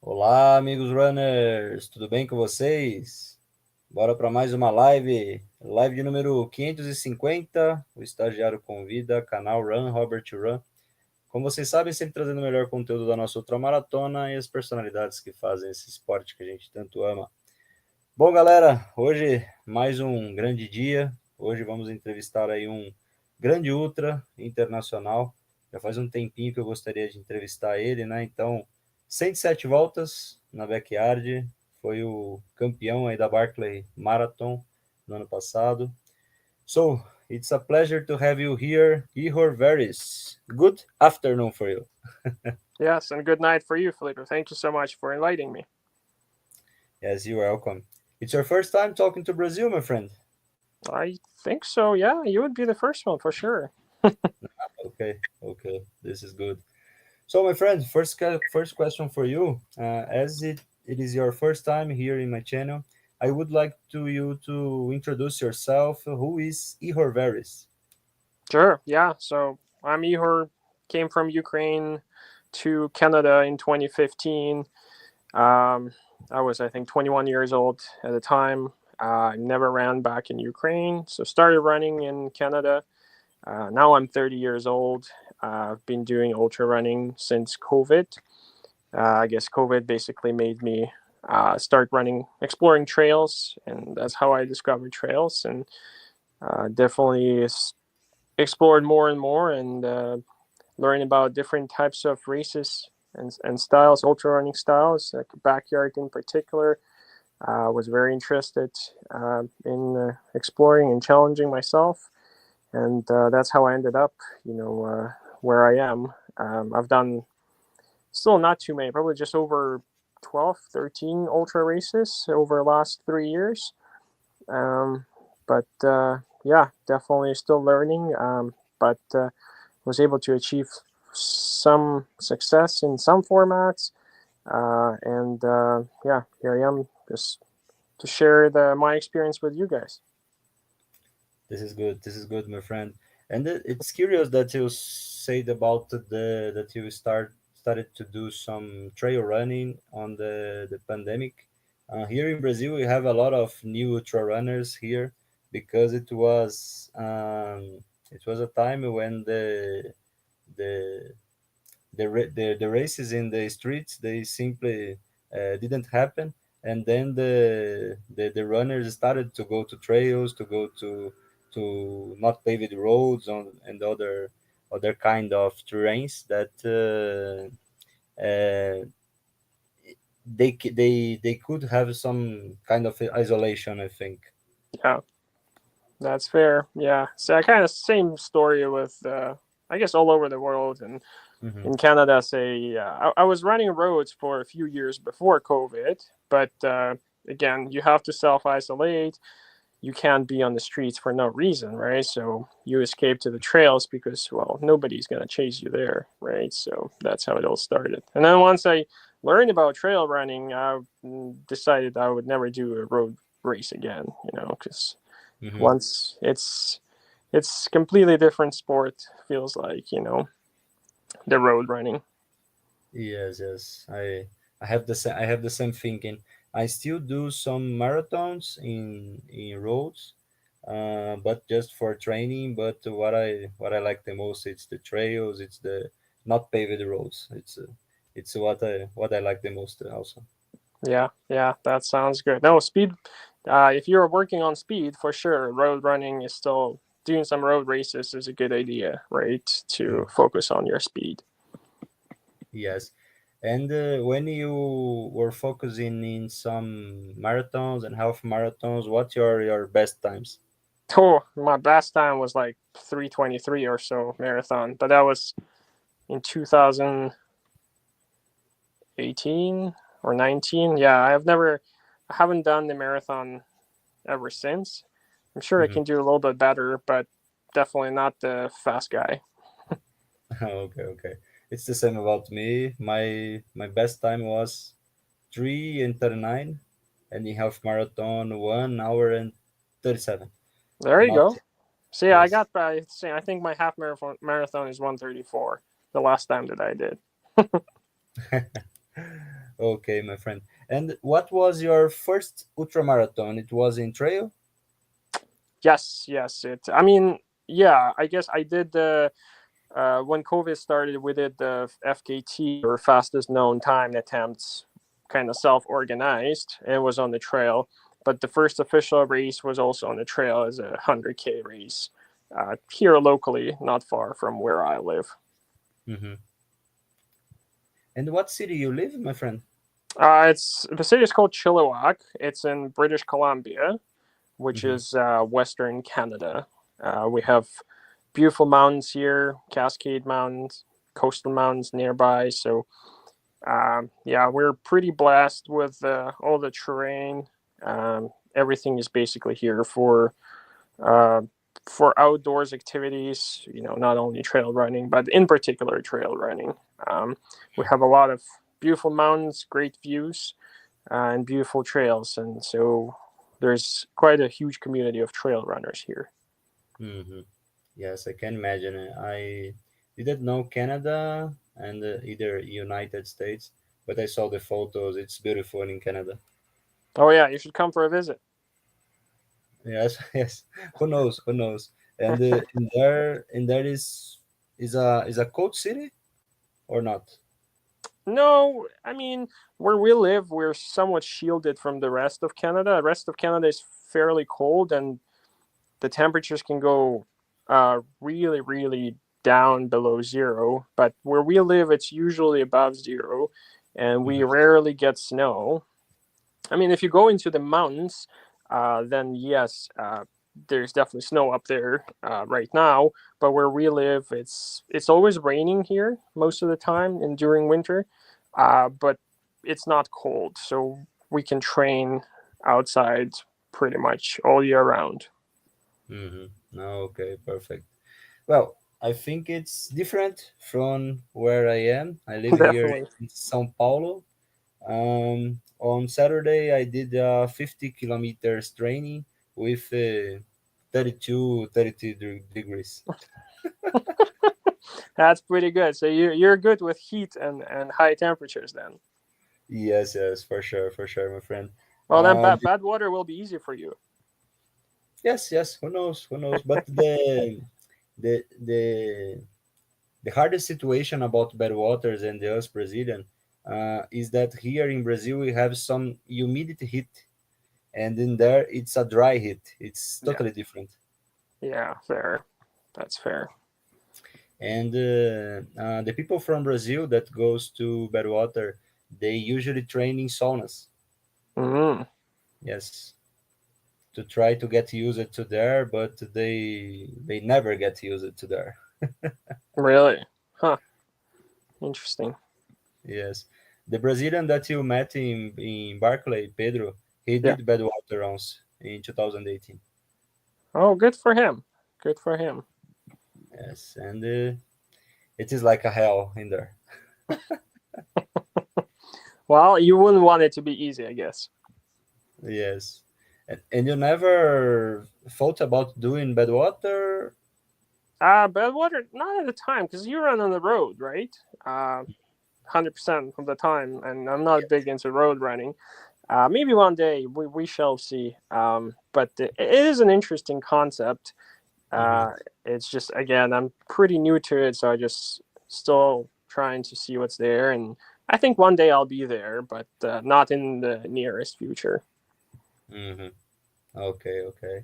Olá, amigos runners, tudo bem com vocês? Bora para mais uma live de número 550. O estagiário convida, Canal Run, Robert Run. Como vocês sabem, sempre trazendo o melhor conteúdo da nossa Ultramaratona e as personalidades que fazem esse esporte que a gente tanto ama. Bom, galera, hoje mais um grande dia. Hoje vamos entrevistar aí um grande ultra internacional. Já faz um tempinho que eu gostaria de entrevistar ele, né? Então, 107 voltas na backyard. Foi o campeão aí da Barclay Marathon no ano passado. So, it's a pleasure to have you here, Ihor Veris. Good afternoon for you. Yes, and good night for you, Felipe. Thank you so much for inviting me. Yes, you're welcome. It's your first time talking to Brazil, my friend. I think so, yeah. You would be the first one for sure. Okay, this is good. So, my friend, first question for you. As it is your first time here in my channel, I would like you to introduce yourself. Who is Ihor Veris? Sure, yeah. So I'm Ihor, came from Ukraine to Canada in 2015. I was, I think, 21 years old at the time. I never ran back in Ukraine, so started running in Canada. Now I'm 30 years old. I've been doing ultra running since COVID. I guess COVID basically made me start exploring trails, and that's how I discovered trails. And definitely explored more and more, and learned about different types of races and styles, ultra running styles, like backyard in particular. Was very interested in exploring and challenging myself, and that's how I ended up, where I am. I've done still not too many, probably just over 12, 13 ultra races over the last 3 years. But yeah, definitely still learning, but was able to achieve some success in some formats. And yeah, here I am just to share my experience with you guys. This is good. This is good, my friend. And it's curious that you said about that you started to do some trail running on the pandemic. Here in Brazil, we have a lot of new ultra runners here because it was a time when the the races in the streets they simply didn't happen, and then the runners started to go to trails, to go to not paved roads on and other kind of terrains that they could have some kind of isolation, I think. Yeah, that's fair. Yeah, so I kind of same story with I guess all over the world, and Hmm. in Canada, say I was running roads for a few years before COVID, but again, you have to self isolate. You can't be on the streets for no reason, right? So you escape to the trails because, well, nobody's going to chase you there, right? So that's how it all started. And then once I learned about trail running, I decided I would never do a road race again, because Hmm. once it's completely different sport, feels like, the road running. Yes. I have the same thinking. I still do some marathons in roads, but just for training. But what I like the most, it's the trails. It's the not paved roads. It's what I like the most also. Yeah, that sounds good. No, speed. If you're working on speed, for sure, road running is still doing some road races is a good idea, right? To Mm. focus on your speed. Yes. And when you were focusing in some marathons and half marathons, what your best times? Oh, my best time was like 3:23 or so marathon, but that was in 2018 or 19. Yeah, I haven't done the marathon ever since. I'm sure I Mhm. can do a little bit better, but definitely not the fast guy. Okay. It's the same about me. My best time was 3 and 39, and in half marathon 1 hour and 37. There you Not go. See, I yes. got by. See, I think my half marathon is 1:34. The last time that I did. Okay, my friend. And what was your first ultramarathon? It was in trail? Yes, yes. I mean, yeah. I guess I did the when COVID started, we did the FKT, or fastest known time attempts, kind of self-organized, and it was on the trail. But the first official race was also on the trail as a 100K race here locally, not far from where I live. Mm-hmm. And what city you live, my friend? It's the city is called Chilliwack. It's in British Columbia, which Mm-hmm. is Western Canada. We have beautiful mountains here, Cascade Mountains, coastal mountains nearby. So yeah, we're pretty blessed with all the terrain. Everything is basically here uh, for outdoors activities. You know, not only trail running, but in particular trail running. We have a lot of beautiful mountains, great views, and beautiful trails, and so there's quite a huge community of trail runners here. Mm-hmm. Yes, I can imagine. I didn't know Canada and either United States, but I saw the photos. It's beautiful in Canada. Oh yeah, you should come for a visit. Yes, yes. Who knows? Who knows? And in there is a cold city or not? No, I mean, where we live, we're somewhat shielded from the rest of Canada. The rest of Canada is fairly cold, and the temperatures can go really, really down below zero. But where we live, it's usually above zero, and we Mm-hmm. rarely get snow. I mean, if you go into the mountains, then yes, there's definitely snow up there right now. But where we live, it's always raining here most of the time and during winter, but it's not cold, so we can train outside pretty much all year round. Mm-hmm. No, okay, perfect. Well, I think it's different from where I am. I live here Definitely. in São Paulo. On Saturday, I did 50 kilometers training with 32 degrees. That's pretty good. So you're good with heat and high temperatures then. Yes, yes, for sure, my friend. Well, then Uh, bad water will be easy for you. yes, yes, who knows, who knows? But the the the hardest situation about bad waters and the us Brazilian is that here in Brazil we have some humidity heat, and in there it's a dry heat. It's Yeah. totally different. Yeah, fair. That's fair. And the people from Brazil that goes to Badwater, they usually train in saunas. Mm, Yes, to try to get used to there, but they never get used to there. really? Huh. Interesting. Yes, the Brazilian that you met in Barclay, Pedro, he Yeah. did Badwater once in 2018. Oh, good for him. Good for him. Yes, and it is like a hell in there. Well, you wouldn't want it to be easy, I guess. Yes, and you never thought about doing Badwater. Badwater, not at the time, because you run on the road, right? 100% of the time, and I'm not big into road running. Maybe one day we shall see. But it is an interesting concept. Mhm. Uh, it's just, again, I'm pretty new to it, so I just still trying to see what's there. And I think one day I'll be there, but not in the nearest future. Mm-hmm. Okay, okay.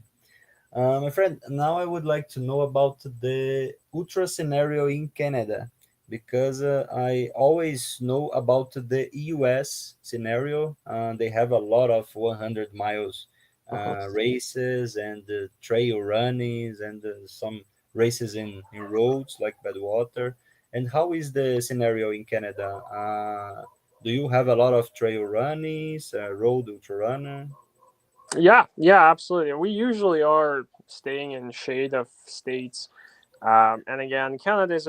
My friend, now I would like to know about the ultra scenario in Canada because I always know about the US scenario. They have a lot of 100 miles Mhm. races and trail runnings and some races in roads like Badwater. And how is the scenario in Canada? Do you have a lot of trail runnings, road ultra runner? Yeah, yeah, absolutely. We usually are staying in shade of states. And again, Canada is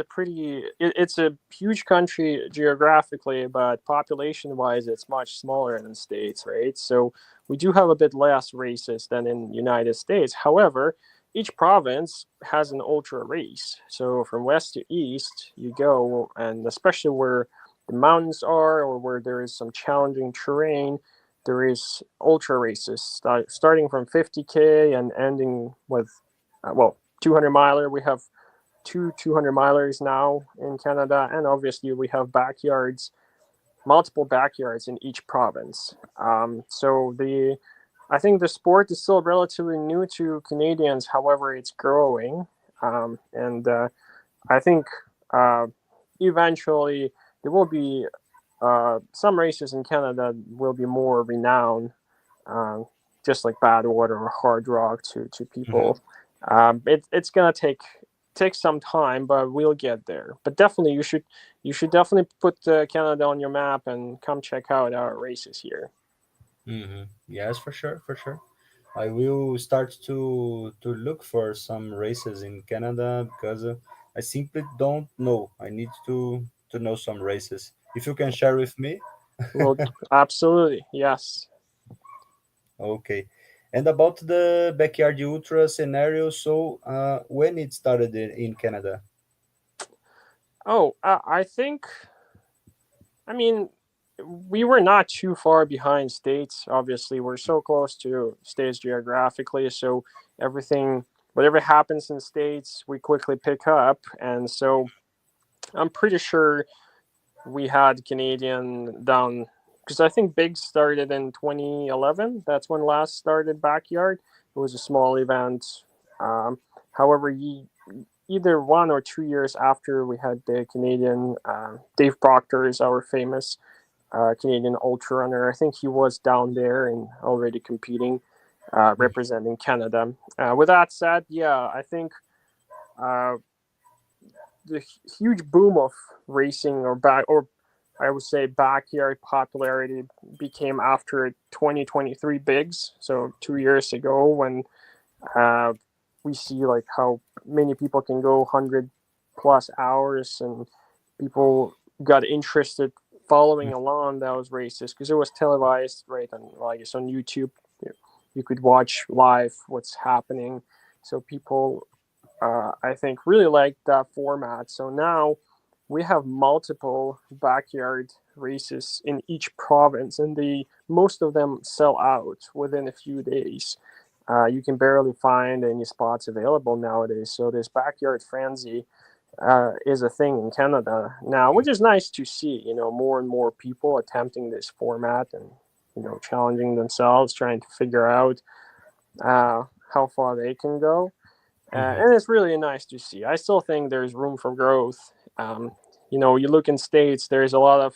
it's a huge country geographically, but population wise, it's much smaller than states, right? So we do have a bit less races than in United States. However, each province has an ultra race. So from west to east, you go, and especially where the mountains are, or where there is some challenging terrain, there is ultra races starting from 50K and ending with 200 miler. We have two 200 milers now in Canada, and obviously we have multiple backyards in each province. I think the sport is still relatively new to Canadians. However, it's growing, and I think eventually there will be some races in Canada will be more renowned, just like Badwater or Hard Rock to people. It's gonna take some time, but we'll get there. But definitely, you should definitely put Canada on your map and come check out our races here. Yes, for sure, for sure. I will start to look for some races in Canada because I simply don't know. I need to know some races. If you can share with me, Well, absolutely, yes. okay. And about the backyard ultra scenario, so when it started in Canada? Oh, I think. I mean, we were not too far behind states. Obviously, we're so close to states geographically, so everything, whatever happens in states, we quickly pick up. And so I'm pretty sure we had Canadian down because I think Big started in 2011. That's when last started Backyard. It was a small event. Um, However, either 1 or 2 years after we had the Canadian, Dave Proctor is our famous Canadian ultra runner. I think he was down there and already competing, representing Canada. With that said, yeah, I think uh, the huge boom of racing or I would say backyard popularity became after 2023 bigs, so 2 years ago when uh, we see like how many people can go 100+ hours and people got interested following along those races because it was televised right on, well, I guess on YouTube. You could watch live what's happening, so people I think really like that format. So now we have multiple backyard races in each province, and most of them sell out within a few days. You can barely find any spots available nowadays. So this backyard frenzy is a thing in Canada now, which is nice to see. More and more people attempting this format and challenging themselves, trying to figure out how far they can go. And it's really nice to see. I still think there's room for growth. You look in states, there's a lot of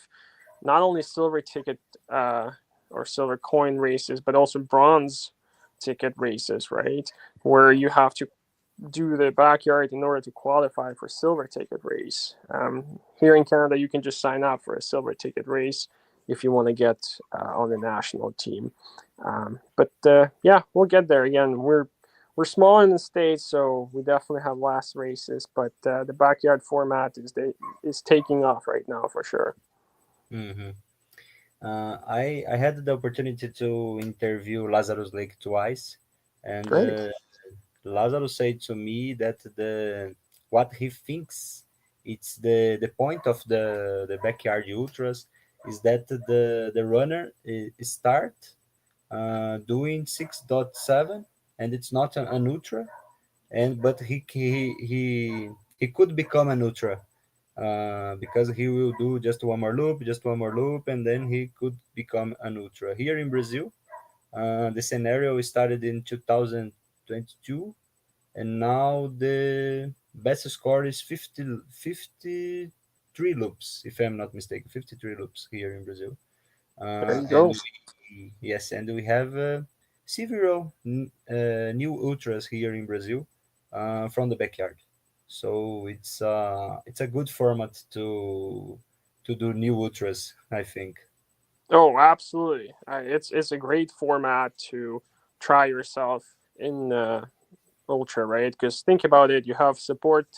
not only silver ticket or silver coin races, but also bronze ticket races, right? Where you have to do the backyard in order to qualify for silver ticket race. Here in Canada, you can just sign up for a silver ticket race if you want to get on the national team. But yeah, we'll get there. Again, we're small in the States, so we definitely have less races, but the backyard format is taking off right now for sure. Mm-hmm. I had the opportunity to interview Lazarus Lake twice, and Great. Lazarus said to me that the what he thinks it's the point of the backyard ultras is that the runner start doing 6.7, and it's not an ultra, and but he could become an ultra because he will do just one more loop, and then he could become an ultra. Here in Brazil, the scenario started in 2022, and now the best score is 53 loops, if I'm not mistaken, 53 loops here in Brazil. There you And go. yes, and we have several new ultras here in Brazil from the backyard. So it's a good format to do new ultras, I think. Oh, absolutely. It's a great format to try yourself in ultra, right? Because think about it, you have support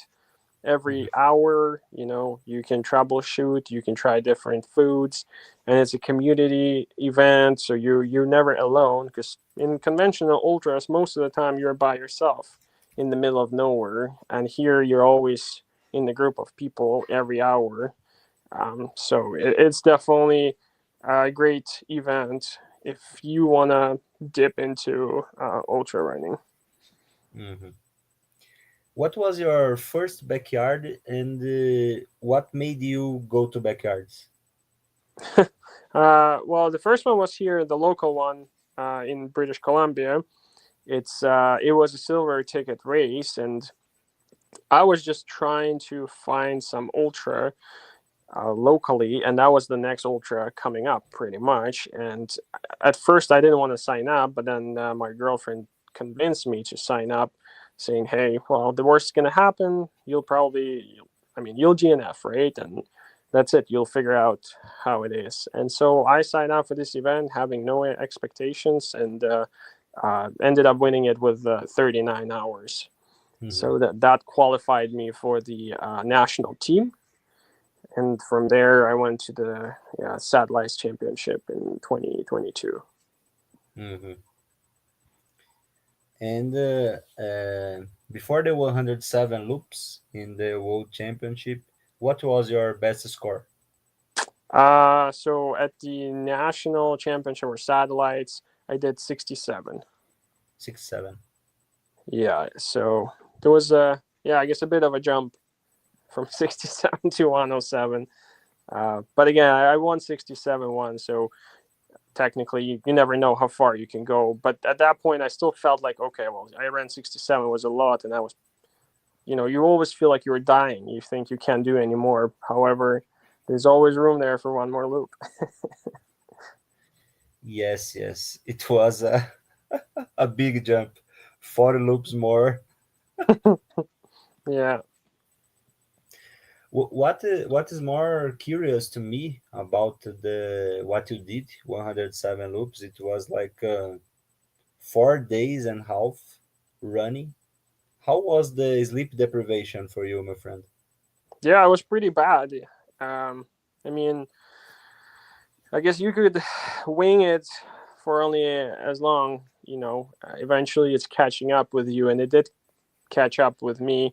every hour. You can troubleshoot, you can try different foods, and it's a community event, so you're never alone. Because in conventional ultras, most of the time you're by yourself in the middle of nowhere, and here you're always in the group of people every hour. So it's definitely a great event if you want to dip into ultra running. Mm-hmm. What was your first backyard, and what made you go to backyards? Well, the first one was here, the local one in British Columbia. It was a silver ticket race, and I was just trying to find some ultra locally, and that was the next ultra coming up, pretty much. And at first, I didn't want to sign up, but then my girlfriend convinced me to sign up, saying, "Hey, well, the worst is gonna happen. You'll DNF, right? And that's it. You'll figure out how it is." And so I signed up for this event, having no expectations, and ended up winning it with 39 hours. Mm-hmm. So that qualified me for the national team, and from there I went to the Satellites Championship in 2022. Mm-hmm. And before the 107 loops in the World Championship, what was your best score? So at the national championship or satellites, I did 67. 67. Yeah, so there was I guess a bit of a jump from 67 to 107. But again, I won 67 once, so technically you never know how far you can go. But at that point, I still felt like, okay, well, I ran 67 was a lot, and that was, you always feel like you're dying. You think you can't do anymore. However, there's always room there for one more loop. Yes, yes. It was a big jump. 40 loops more. Yeah. What is more curious to me about the what you did 107 loops? It was like 4 days and half running. How was the sleep deprivation for you, my friend? Yeah, it was pretty bad. Um, I mean, I guess you could wing it for only as long, eventually it's catching up with you, and it did catch up with me.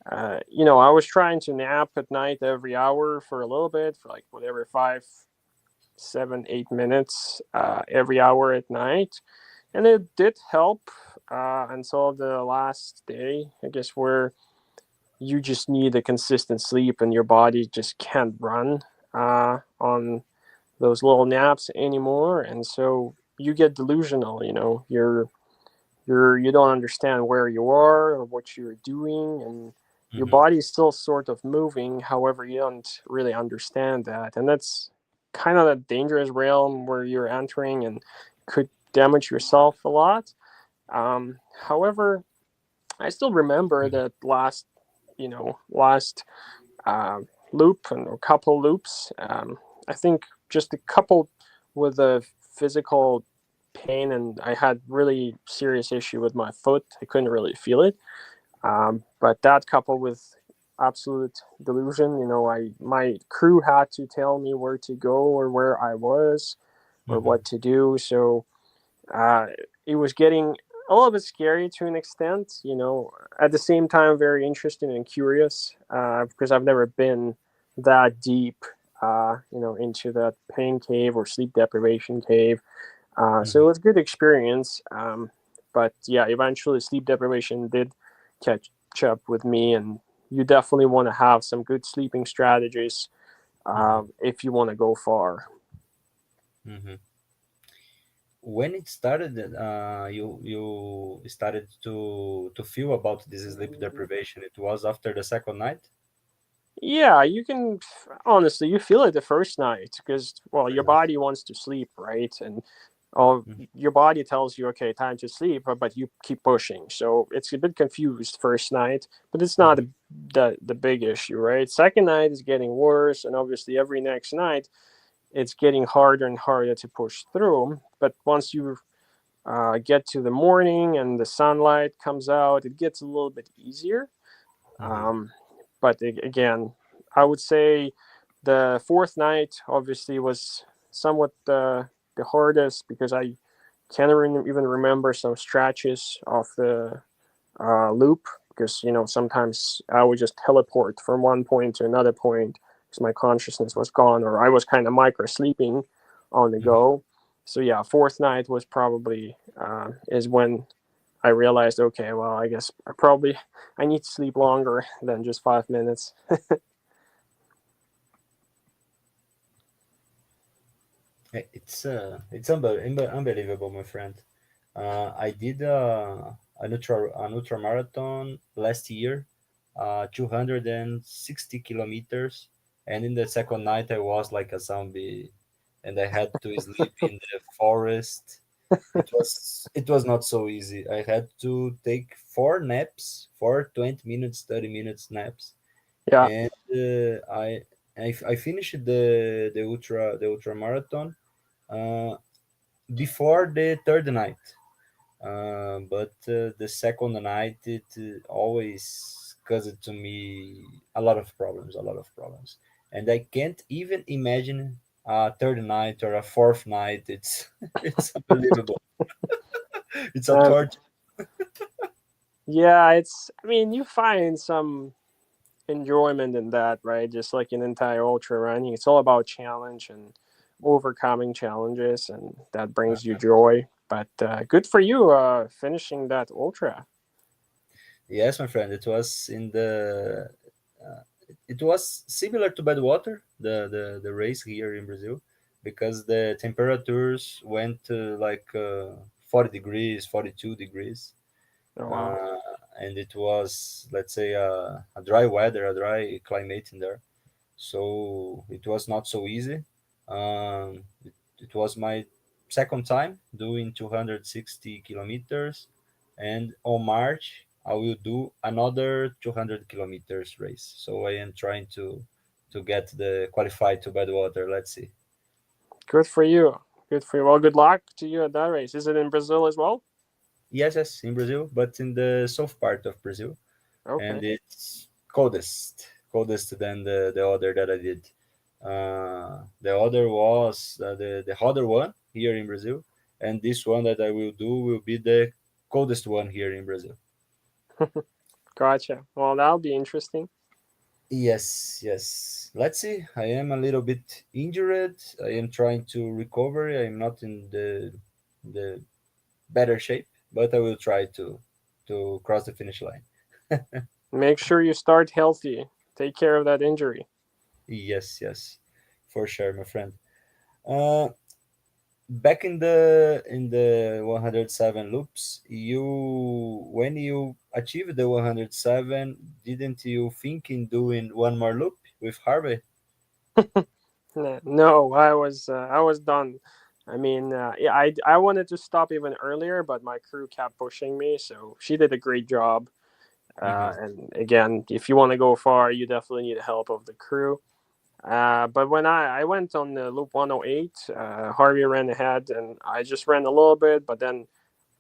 I was trying to nap at night every hour for a little bit, for like whatever, 5, 7, 8 minutes every hour at night. And it did help until the last day, I guess, where you just need a consistent sleep and your body just can't run on those little naps anymore. And so you get delusional, you don't understand where you are or what you're doing, and your Hmm. body is still sort of moving. However, you don't really understand that, and that's kind of a dangerous realm where you're entering and could damage yourself a lot. However, I still remember that last uh, loop and a couple loops. I think just a couple with a physical pain, and I had really serious issue with my foot. I couldn't really feel it. But that coupled with absolute delusion, my crew had to tell me where to go or where I was or Hmm. what to do. So uh, it was getting a little bit scary to an extent, at the same time, very interesting and curious because I've never been that deep, into that pain cave or sleep deprivation cave. So it Hmm. was a good experience. But yeah, eventually sleep deprivation did catch up with me, and you definitely want to have some good sleeping strategies Hmm. if you want to go far. Hmm. When it started, you started to feel about this sleep deprivation. It was after the second night. Yeah, you can honestly, you feel it the first night because, well, your First night. body wants to sleep, right? And oh, Mhm. your body tells you, okay, time to sleep, but you keep pushing. So it's a bit confused first night, but it's not Mhm. the big issue, right? Second night is getting worse, and obviously every next night it's getting harder and harder to push through. But once you get to the morning and the sunlight comes out, it gets a little bit easier. Mhm. Um, but again, I would say the fourth night obviously was somewhat the hardest because I can't even remember some stretches of the loop because sometimes I would just teleport from one point to another point because my consciousness was gone, or I was kind of micro sleeping on the go. So yeah, fourth night was probably is when I realized, okay, well, I guess I need to sleep longer than just 5 minutes. It's unbelievable, my friend. I did an ultramarathon last year, 260 kilometers, and in the second night I was like a zombie, and I had to sleep in the forest. It was not so easy. I had to take four naps, four 20 minutes, 30 minutes naps, Yeah, and I finished the ultra marathon uh, before the third night. But the second night, it always caused to me a lot of problems, and I can't even imagine a third night or a fourth night. It's it's unbelievable. It's a um, torture. yeah. I mean, you find some enjoyment in that, right? Just like an entire ultra running, it's all about challenge and overcoming challenges, and that brings you joy. But good for you, finishing that ultra. Yes, my friend. Uh, it was similar to Badwater, the race here in Brazil, because the temperatures went to like 40 degrees, 42 degrees, Oh wow. uh, and it was, let's say, a dry weather, a dry climate in there. So it was not so easy. It was my second time doing 260 kilometers, and on March I will do another 200 kilometers race. So I am trying to get the qualified to Badwater. Let's see. Good for you. Good for you. Well, good luck to you at that race. Is it in Brazil as well? Yes, yes, in Brazil, but in the south part of Brazil, Okay. and it's coldest than the other that I did. The other was the hotter one here in Brazil, and this one that I will do will be the coldest one here in Brazil. Gotcha. Well, that'll be interesting. Yes, yes. Let's see. I am a little bit injured. I am trying to recover. I am not in the better shape, but I will try to cross the finish line. Make sure you start healthy. Take care of that injury. Yes, yes, for sure, my friend. Uh, Back in the 107 loops, you when you achieved the 107, didn't you think in doing one more loop with Harvey? No, I was done. I mean, yeah, I wanted to stop even earlier, but my crew kept pushing me, so she did a great job. Hmm. And again, if you want to go far, you definitely need the help of the crew. But when I went on the loop 108, Harvey ran ahead, and I just ran a little bit, but then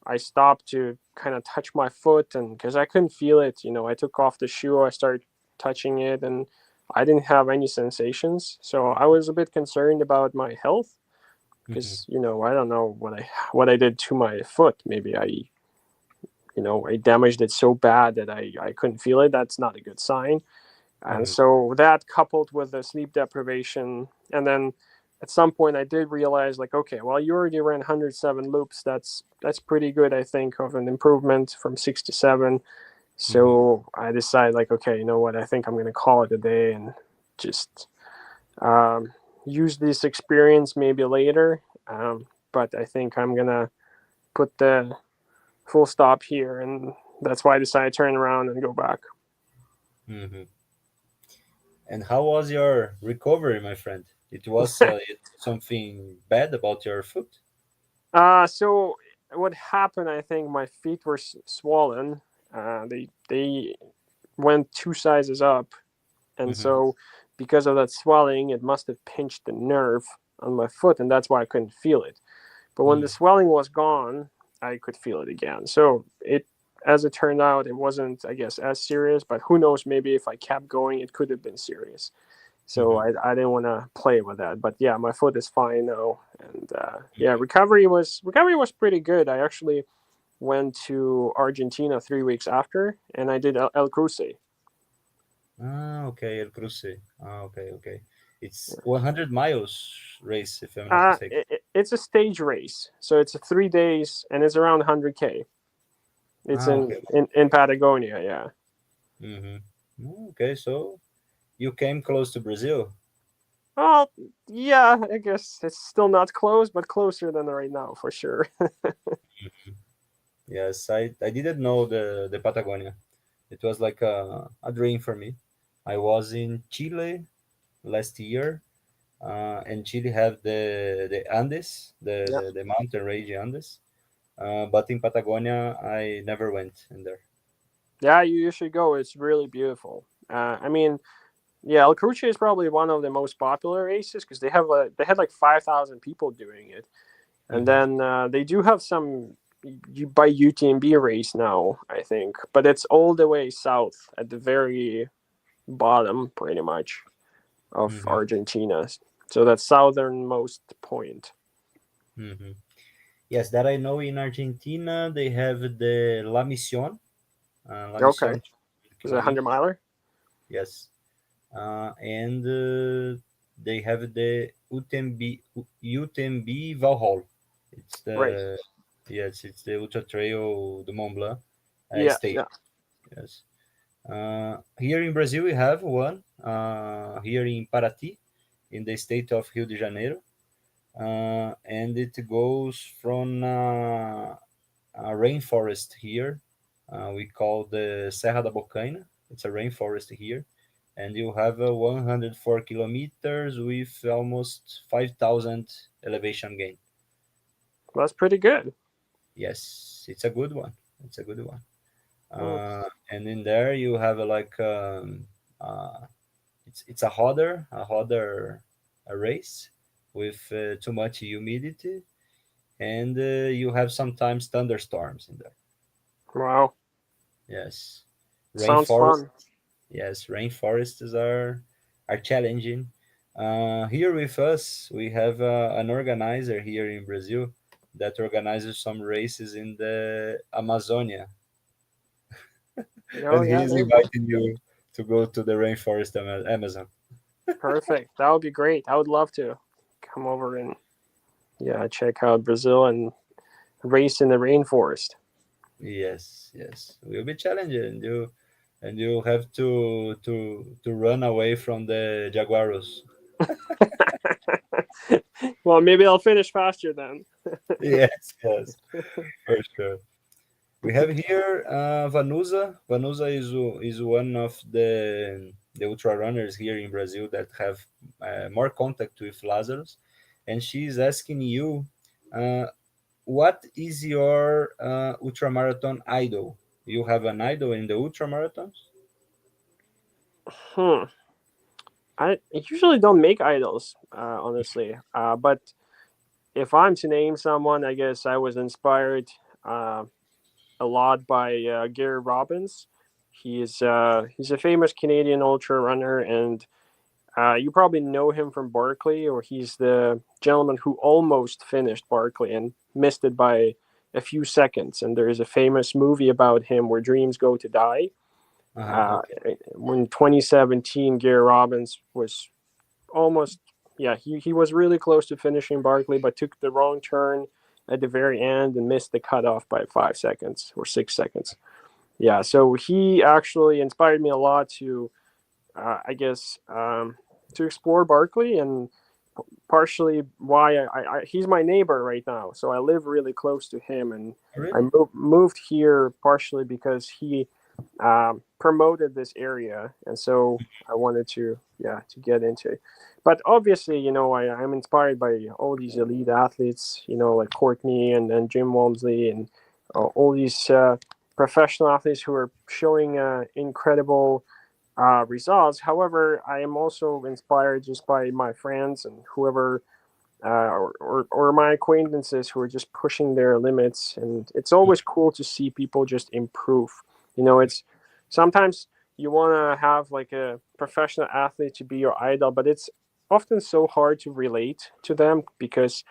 I stopped to kind of touch my foot, and because I couldn't feel it, I took off the shoe, I started touching it, and I didn't have any sensations. So I was a bit concerned about my health Hmm. because I don't know what I did to my foot. Maybe I damaged it so bad that I couldn't feel it. That's not a good sign. And Hmm. so that coupled with the sleep deprivation, and then at some point I did realize, like, okay, well, you already ran 107 loops. That's pretty good, I think, of an improvement from 67. Hmm. So I decided, like, okay, you know what? I think I'm gonna call it a day and just um, use this experience maybe later. But I think I'm gonna put the full stop here, and that's why I decided to turn around and go back. Hmm. And how was your recovery, my friend? It was something bad about your foot? So what happened? I think my feet were swollen. They went two sizes up, and Hmm. so because of that swelling, it must have pinched the nerve on my foot, and that's why I couldn't feel it. But when the Mm. swelling was gone, I could feel it again. So as it turned out, it wasn't, I guess, as serious. But who knows? Maybe if I kept going, it could have been serious. So Hmm. I didn't want to play with that. But yeah, my foot is fine now, and yeah, recovery was pretty good. I actually went to Argentina 3 weeks after, and I did El Cruce. Ah, okay, El Cruce. Ah, okay, okay. It's 100 miles race, if I'm not Uh, mistaken. it's a stage race, so it's 3 days and it's around 100K. It's Ah, okay. in Patagonia, yeah. Mm-hmm. Okay, so you came close to Brazil. Well, yeah, I guess it's still not close, but closer than right now for sure. Yes, I didn't know the Patagonia. It was like a dream for me. I was in Chile last year, and Chile have the Andes, Yeah, the mountain range Andes. But in Patagonia, I never went in there. yeah, you should go. It's really beautiful. I mean, yeah, El Cruce is probably one of the most popular races because they had like 5,000 people doing it, and Hmm. then they do have some by UTMB race now, I think, but it's all the way south at the very bottom, pretty much, of Hmm. Argentina. So that southernmost point. Hmm. Yes, that I know. In Argentina, they have the La Misión, La Okay, Misión is it a 100 kilometers. miler? Yes, and they have the UTMB Valhall. It's Right. the Yes, it's the Ultra Trail de Mont Blanc Yeah, state. yeah. Yes. Here in Brazil, we have one here in Paraty, in the state of Rio de Janeiro, and it goes from a rainforest here. We call the Serra da Bocaina. It's a rainforest here, and you have 104 kilometers with almost 5,000 elevation gain. That's pretty good. Yes, it's a good one. It's a good one. Mm. And in there you have uh, it's a hotter a race with too much humidity, and you have sometimes thunderstorms in there. Wow, Yes, sounds rainforest. fun. Yes, rainforests are challenging. Here with us, we have an organizer here in Brazil that organizes some races in the Amazonia, Oh and he yeah, is there you go. inviting you to go to the rainforest Amazon. Perfect. That would be great. I would love to come over and yeah, check out Brazil and race in the rainforest. Yes, yes, will be challenging you, and you have to run away from the jaguaros. Well, maybe I'll finish faster then. Yes, yes, for sure. We have here Vanusa. Vanusa is one of the ultra runners here in Brazil that have more contact with Lazarus, and she is asking you, uh, what is your ultramarathon idol? You have an idol in the ultramarathons? Hmm. I usually don't make idols, honestly. But if I'm to name someone, I guess I was inspired uh, a lot by Gary Robbins. He's a famous Canadian ultra runner, and you probably know him from Barkley, or he's the gentleman who almost finished Barkley and missed it by a few seconds. And there is a famous movie about him where dreams go to die. Uh, Okay. when 2017, Gary Robbins was almost, yeah, he was really close to finishing Barkley, but took the wrong turn at the very end and missed the cutoff by 5 seconds or 6 seconds. Yeah, so he actually inspired me a lot to I guess, to explore Barkley, and partially why he's my neighbor right now. So I live really close to him, and I Really? moved here partially because he promoted this area, and so I wanted to, yeah, to get into it. But obviously, I'm inspired by all these elite athletes, like Courtney and Jim Walmsley and all these professional athletes who are showing incredible results. However, I am also inspired just by my friends and whoever, or my acquaintances who are just pushing their limits. And it's always cool to see people just improve. It's sometimes you want to have like a professional athlete to be your idol, but it's often so hard to relate to them because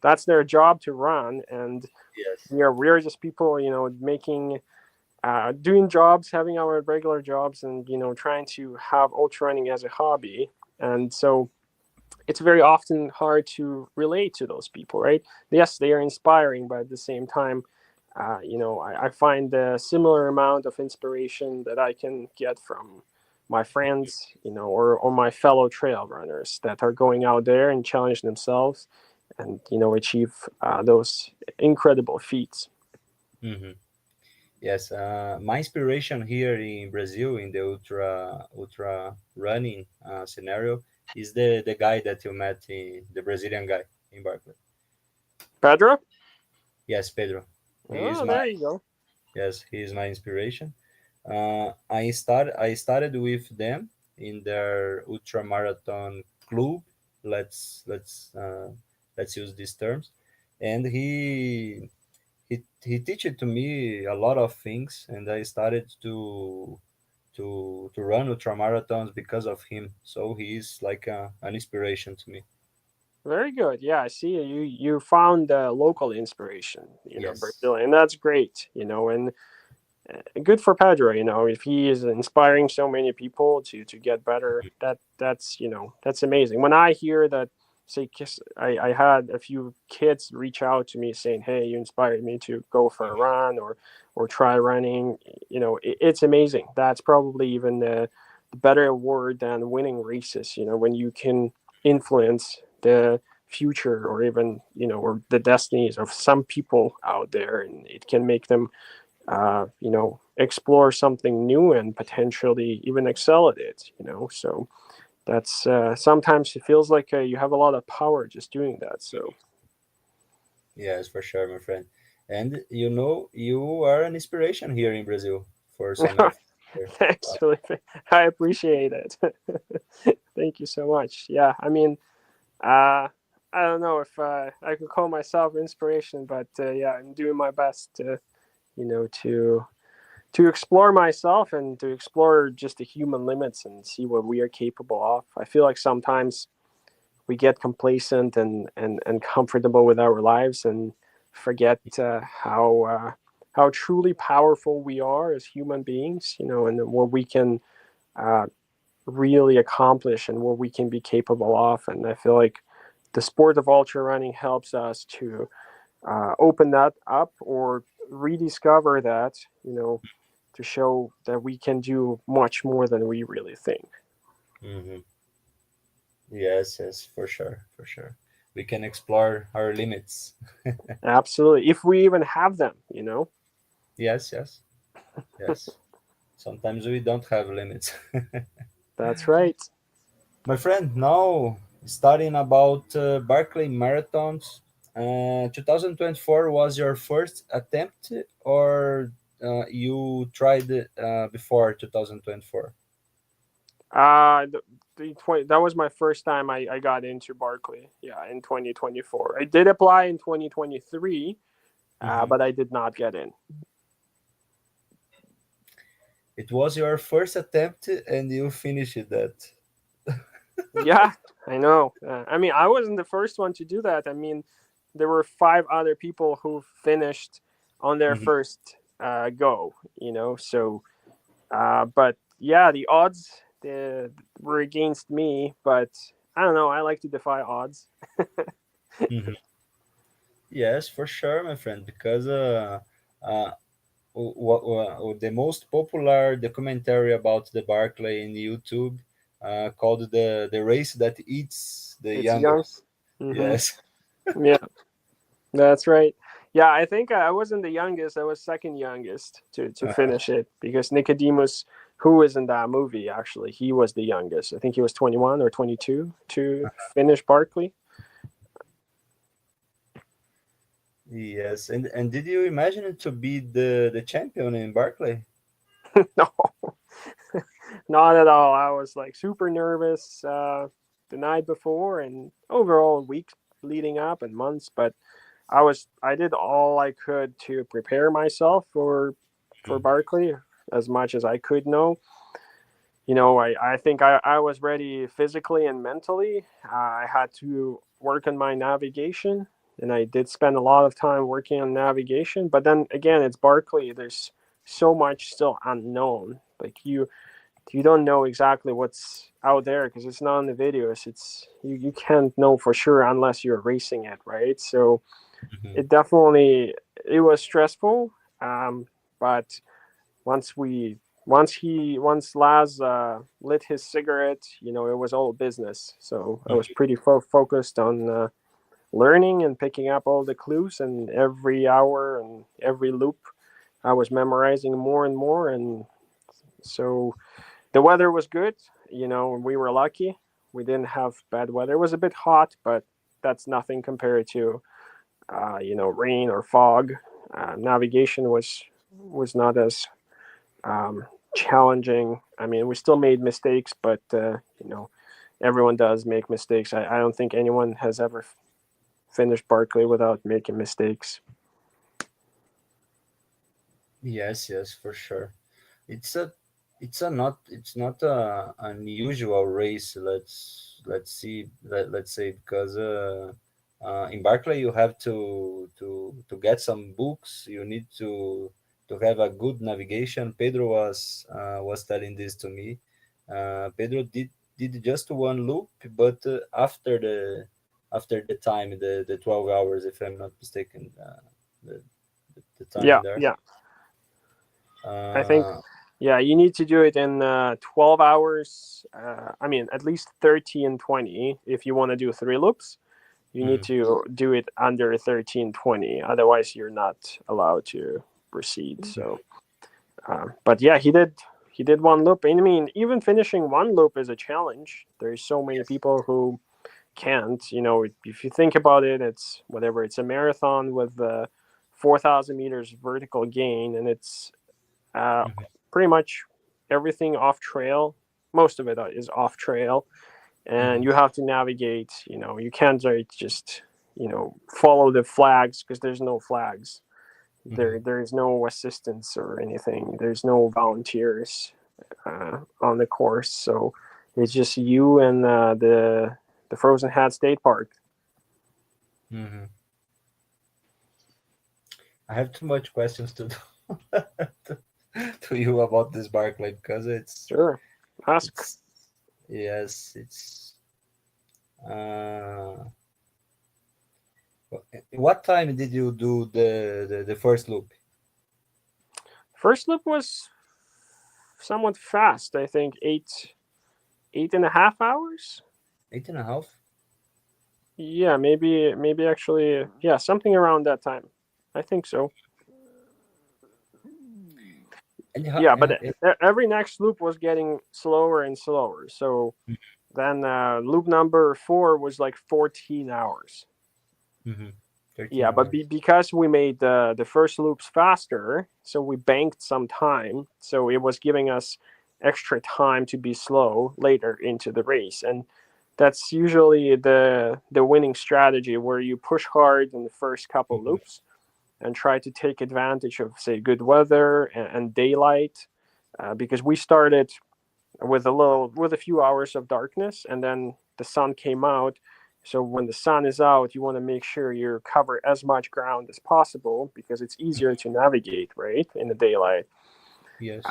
that's their job to run, and Yes. we're just people making doing jobs, having our regular jobs, and trying to have ultra running as a hobby. And so it's very often hard to relate to those people, right? Yes, they are inspiring, but at the same time, I find a similar amount of inspiration that I can get from my friends, or my fellow trail runners that are going out there and challenge themselves and, achieve those incredible feats. Hmm. Yes, my inspiration here in Brazil in the ultra running scenario is the guy that you met, the Brazilian guy in Barclay. Pedro? Yes, Pedro. He is Oh, my there you go. Yes, he is my inspiration. I started with them in their ultramarathon club. Let's use these terms, and he teach it to me a lot of things, and I started to run ultramarathons because of him. So he is like an inspiration to me. Very good. Yeah, I see you found local inspiration, Yes. Brazil, and that's great, and good for Pedro, if he is inspiring so many people to get better, that's amazing. When I hear that, say, I had a few kids reach out to me saying, "Hey, you inspired me to go for a run or try running," it's amazing. That's probably even the better award than winning races. When you can influence the future or even or the destinies of some people out there, and it can make them explore something new and potentially even excel at it, So that's sometimes it feels like you have a lot of power just doing that. So Yes, for sure, my friend. And you are an inspiration here in Brazil for so many things here. thanks, Felipe. I appreciate it. Thank you so much. Yeah, I mean, I don't know if I could call myself inspiration, but yeah, I'm doing my best to, you know, to to explore myself and to explore just the human limits and see what we are capable of. I feel like sometimes we get complacent and comfortable with our lives and forget how truly powerful we are as human beings, and what we can uh, really accomplish and what we can be capable of. And I feel like the sport of ultra running helps us to open that up or rediscover that, to show that we can do much more than we really think. Hmm. Yes, yes, for sure, for sure. We can explore our limits. Absolutely. If we even have them. Yes, yes, yes. Sometimes we don't have limits. That's right. My friend, now studying about Barclay marathons. 2024 was your first attempt, or you tried it before 2024? That was my first time I got into Barkley. Yeah, in 2024. I did apply in 2023, Hmm. but I did not get in. It was your first attempt, and you finished that. Yeah, I know. I mean, I wasn't the first one to do that. I mean, there were five other people who finished on their Mhm. first go. So but yeah, the odds were against me. But I don't know. I like to defy odds. Mhm. Yes, for sure, my friend, because uh, the most popular documentary about the Barclay in YouTube called the race that eats the It's young. youngest. Hmm. Yes. Yeah, that's right. Yeah, I think I wasn't the youngest. I was second youngest to Uh, finish it because Nicodemus, who was in that movie, actually, he was the youngest. I think he was 21 or 22 to finish Barkley. yes, and did you imagine it to be the champion in Barclay? No, not at all. I was like super nervous the night before and overall weeks leading up and months, but I did all I could to prepare myself for Mhm. Barkley as much as I could know. I think I was ready physically and mentally. I had to work on my navigation, and I did spend a lot of time working on navigation. But then again, it's Barkley. There's so much still unknown. Like you don't know exactly what's out there because it's not in the videos. It's you can't know for sure unless you're racing it, right? So Mhm. it definitely it was stressful, but once Laz lit his cigarette, it was all business. So I was pretty focused on learning and picking up all the clues, and every hour and every loop I was memorizing more and more. And so the weather was good. We were lucky. We didn't have bad weather. It was a bit hot, but that's nothing compared to rain or fog. Navigation was not as um, challenging. I mean, we still made mistakes, but everyone does make mistakes. I don't think anyone has ever finished Barclay without making mistakes. Yes, yes, for sure. It's a it's not a unusual race. Let's see. Let's say because in Barclay you have to get some books. You need to have a good navigation. Pedro was telling this to me. Pedro did just one loop, but after the time, the 12 hours, if I'm not mistaken, the the time Yeah, there. yeah. I think Uh, you need to do it in 12 hours. I mean, at least 30 and 20 if you want to do 3 loops. You need mhm, to do it under 13:20. Otherwise, you're not allowed to proceed. So, but yeah, he did one loop. I mean, even finishing one loop is a challenge. There's so many yes. people who can't. If you think about it, it's whatever. It's a marathon with 4,000 meters vertical gain, and it's uh, Mhm, pretty much everything off trail. Most of it is off trail, and mhm, you have to navigate. You can't just follow the flags because there's no flags. mhm, There's no assistance or anything. There's no volunteers on the course, so it's just you and the Frozen Hat State Park. mhm. I have too much questions to do to you about this Barclay because Sure, ask. it's yes, it's uh what time did you do the first loop? First loop was somewhat fast. I think 8.5 hours. 8.5. Yeah, maybe actually, yeah, something around that time. I think so. And Yeah, but every next loop was getting slower and slower. So then loop number 4 was like 14 hours. mhm, 13 Yeah, but hours. because we made the first loops faster, so we banked some time. So it was giving us extra time to be slow later into the race, and that's usually the winning strategy where you push hard in the first couple Mhm, loops and try to take advantage of say good weather and daylight, because we started with a few hours of darkness, and then the sun came out. So when the sun is out, you want to make sure you cover as much ground as possible because it's easier to navigate, right, in the daylight. yes.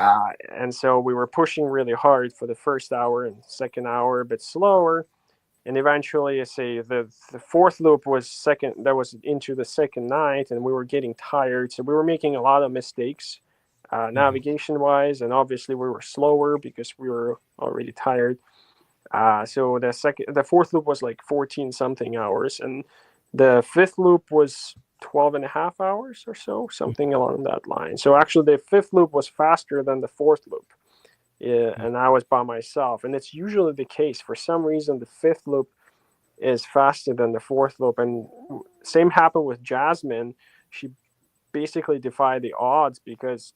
And so we were pushing really hard for the first hour, and second hour a bit slower, and eventually, I say the fourth loop was second. That was into the second night, and we were getting tired, so we were making a lot of mistakes, Mhm, navigation wise, and obviously we were slower because we were already tired. So the fourth loop was like 14 something hours, and the fifth loop was 12 and a half hours or so, something along that line. So actually, the fifth loop was faster than the fourth loop. Yeah, mhm, and I was by myself, and it's usually the case. For some reason, the fifth loop is faster than the fourth loop, and same happened with Jasmine. She basically defied the odds because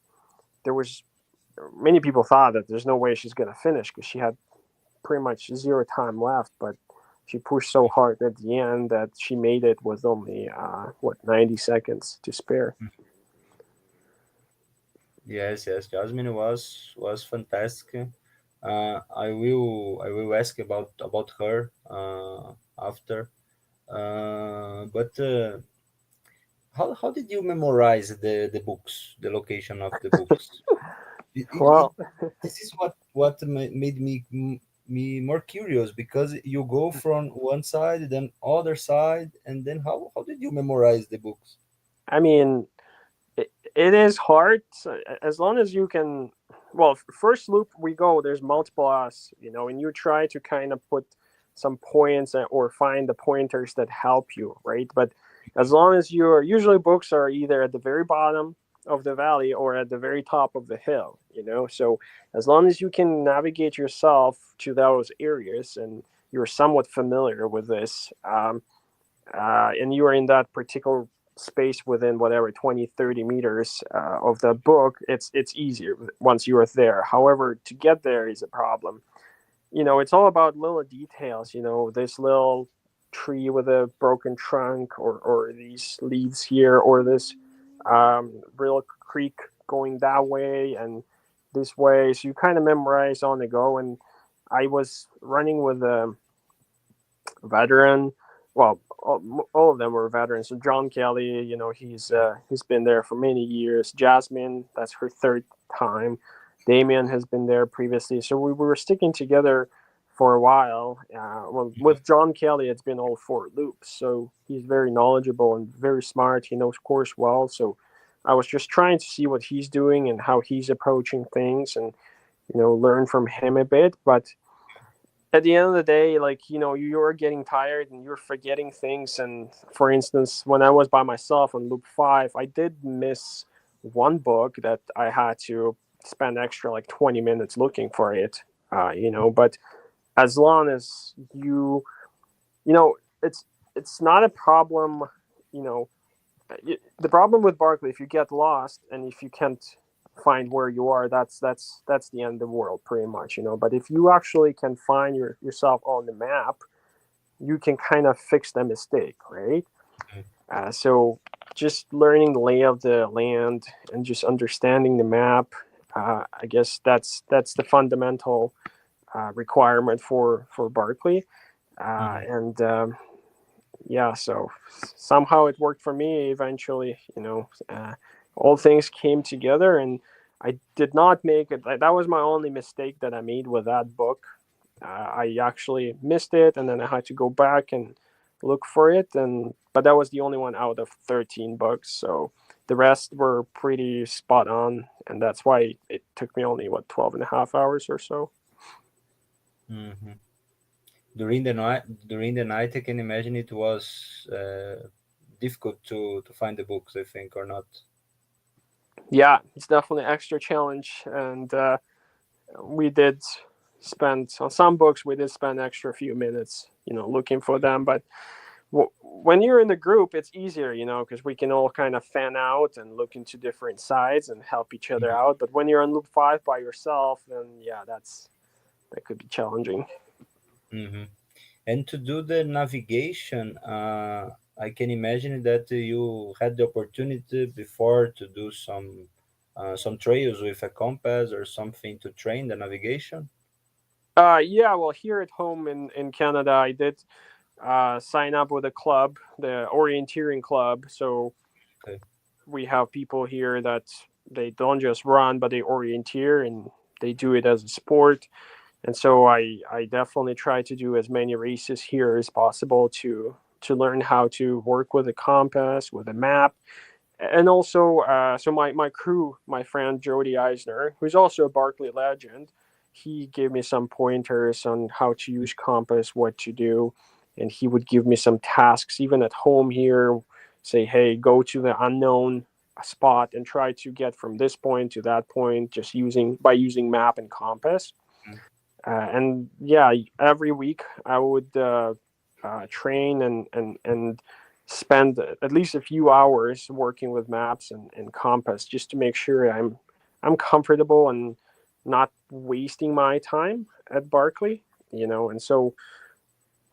there was many people thought that there's no way she's going to finish because she had pretty much zero time left, but she pushed so hard at the end that she made it with only 90 seconds to spare. mhm. Yes, yes. Jasmine was fantastic. I will ask about her after. But how did you memorize the books, the location of the books? Well, This is what made me more curious, because you go from one side, then other side, and then how did you memorize the books? I mean, it is hard as long as you can. Well, first loop we go, there's multiple us, and you try to kind of put some points or find the pointers that help you, right? But as long as usually books are either at the very bottom of the valley or at the very top of the hill, so as long as you can navigate yourself to those areas and you're somewhat familiar with this, and you are in that particular space within whatever 20, 30 meters of the book, it's easier once you are there. However, to get there is a problem. It's all about little details. This little tree with a broken trunk, or these leaves here, or this real creek going that way and this way. So you kind of memorize on the go. And I was running with a veteran. Well, all of them were veterans. So John Kelly, he's been there for many years. Jasmine, that's her third time. Damien has been there previously. So we were sticking together for a while. Well, with John Kelly, it's been all four loops. So he's very knowledgeable and very smart. He knows course well. So I was just trying to see what he's doing and how he's approaching things, and learn from him a bit. But at the end of the day, like, you're getting tired and you're forgetting things. And for instance, when I was by myself on loop 5, I did miss one book that I had to spend extra like 20 minutes looking for it. But as long as it's not a problem. you know the problem with Barkley, if you get lost and if you can't find where you are, that's the end of the world, pretty much. But if you actually can find yourself on the map, you can kind of fix the mistake, right? So just learning the lay of the land and just understanding the map, I guess that's the fundamental requirement for Barkley. And yeah, so somehow it worked for me eventually. All things came together, and I did not make it. That was my only mistake that I made with that book. I actually missed it, and then I had to go back and look for it. But that was the only one out of 13 books. So the rest were pretty spot on, and that's why it took me only 12 and a half hours or so. Mm-hmm. During the night, I can imagine it was difficult to find the books, I think, or not. Yeah, it's definitely an extra challenge, and we did spend on some books. We did spend extra few minutes, looking for them. But when you're in the group, it's easier, because we can all kind of fan out and look into different sides and help each other out. But when you're on loop 5 by yourself, then yeah, that could be challenging. Mm-hmm. And to do the navigation, I can imagine that you had the opportunity before to do some trails with a compass or something to train the navigation. Yeah, well, here at home in Canada, I did sign up with a club, the orienteering club. So Okay. we have people here that they don't just run, but they orienteer and they do it as a sport. And so I definitely try to do as many races here as possible to learn how to work with a compass, with a map. And also, so my crew, my friend Jody Eisner, who's also a Barkley legend, he gave me some pointers on how to use compass, what to do, and he would give me some tasks even at home here. Say, hey, go to the unknown spot and try to get from this point to that point, just using map and compass. And yeah, every week I would train and spend at least a few hours working with maps and compass just to make sure I'm comfortable and not wasting my time at Barkley. And so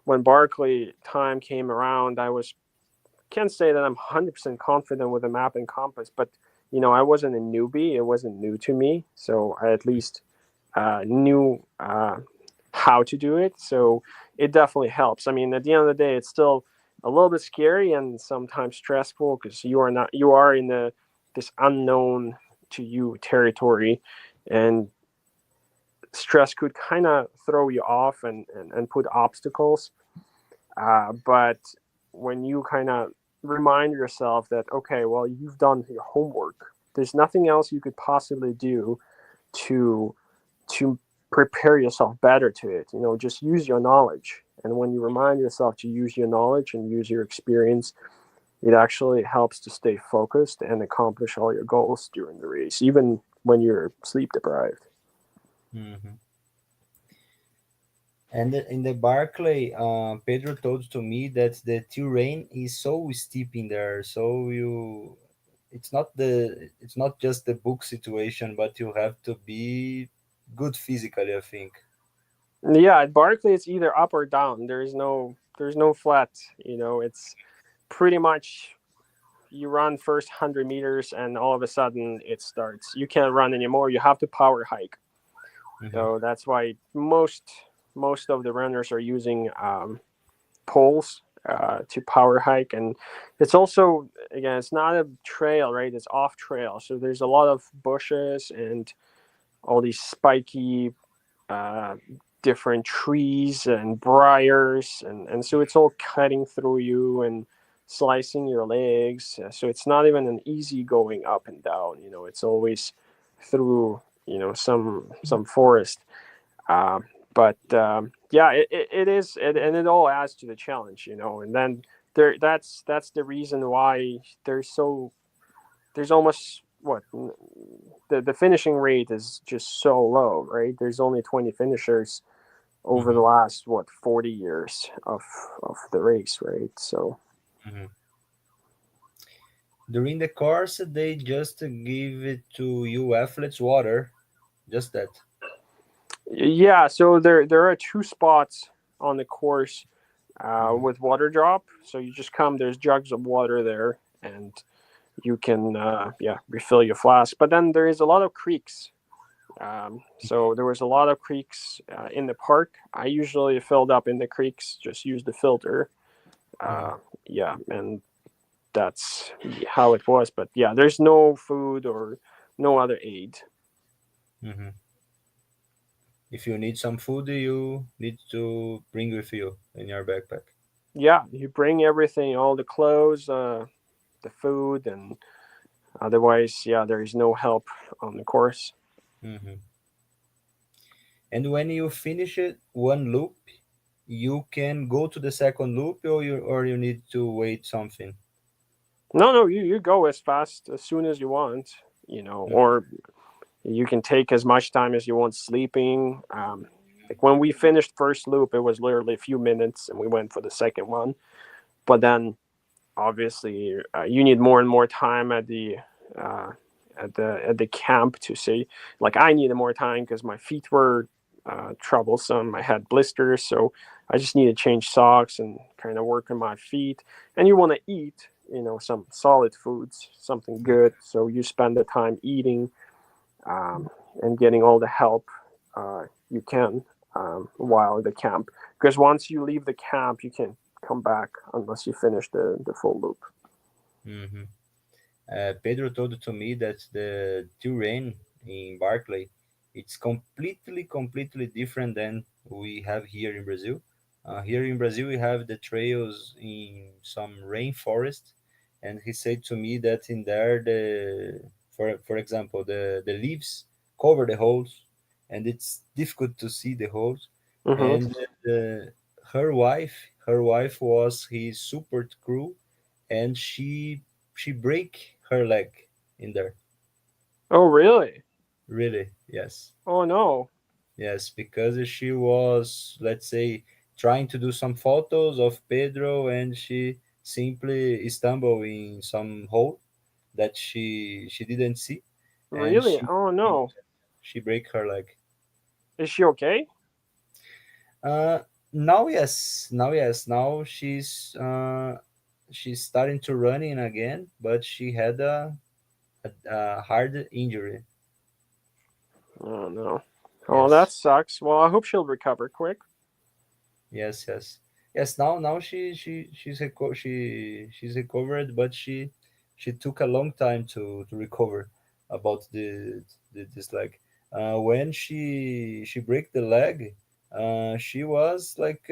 when Barkley time came around, I can't say that I'm 100% confident with the map and compass, but I wasn't a newbie. It wasn't new to me, so I at least knew how to do it. So it definitely helps. I mean, at the end of the day, it's still a little bit scary and sometimes stressful because you are in this unknown to you territory, and stress could kind of throw you off and put obstacles. But when you kind of remind yourself that, okay, well, you've done your homework, there's nothing else you could possibly do to to prepare yourself better to it. Just use your knowledge. And when you remind yourself to use your knowledge and use your experience, it actually helps to stay focused and accomplish all your goals during the race, even when you're sleep deprived. Mm-hmm. And in the Barclay, Pedro told to me that the terrain is so steep in there, so it's not just the book situation, but you have to be good physically, I think. Yeah, at Barkley it's either up or down. There's no flat. It's pretty much you run first 100 meters and all of a sudden it starts. You can't run anymore. You have to power hike. Mm-hmm. So that's why most of the runners are using poles to power hike. And it's also, again, it's not a trail, right? It's off trail. So there's a lot of bushes and all these spiky uh, different trees and briars, and so it's all cutting through you and slicing your legs. So it's not even an easy going up and down. It's always through some forest. uh, but yeah, it is, and it all adds to the challenge. And then that's the reason why there's almost what the finishing rate is just so low, right? There's only 20 finishers over the Mm-hmm. last 40 years of the race, right? So Mm-hmm. During the course, they just give it to you athletes water, just that. yeah, so there are two spots on the course Mm-hmm. with water drop. So you just come, there's jugs of water there, and you can refill your flask. But then there is a lot of creeks. So there was a lot of creeks in the park. I usually filled up in the creeks, just use the filter. Mm-hmm. Uh, yeah, and that's how it was. But yeah, there's no food or no other aid. Mm-hmm. If you need some food, you need to bring with you in your backpack. Yeah, you bring everything, all the clothes, the food, and otherwise, yeah, there is no help on the course. Mm-hmm. And when you finish it one loop, you can go to the second loop, or you need to wait something. No, you go as fast as soon as you want, or you can take as much time as you want sleeping. Like when we finished first loop, it was literally a few minutes, and we went for the second one. But then, obviously, you need more and more time uh, at the camp to say, like, I needed more time because my feet were troublesome. I had blisters, so I just need to change socks and kind of work on my feet. And you want to eat, some solid foods, something good. So you spend the time eating um, and getting all the help you can while at the camp. Because once you leave the camp, you can come back unless you finish the full loop. Mm-hmm. Pedro told to me that the terrain in Barclay it's completely different than we have here in Brazil. Here in Brazil, we have the trails in some rainforest, and he said to me that in there, for example, the leaves cover the holes, and it's difficult to see the holes. Mm-hmm. And her wife was his support crew, and she break her leg in there. Oh, really? Really, yes. Oh, no. Yes, because she was, let's say, trying to do some photos of Pedro, and she simply stumbled in some hole that she didn't see, and Really? Oh, no. she break her leg. Is she okay? uh Now, yes, now she's starting to running again, but she had a hard injury. Oh, no. Oh, that Yes. sucks. Well, I hope she'll recover quick. Yes, yes. Yes, now she's recovered, but she took a long time to recover about this leg. When she break the leg, she was like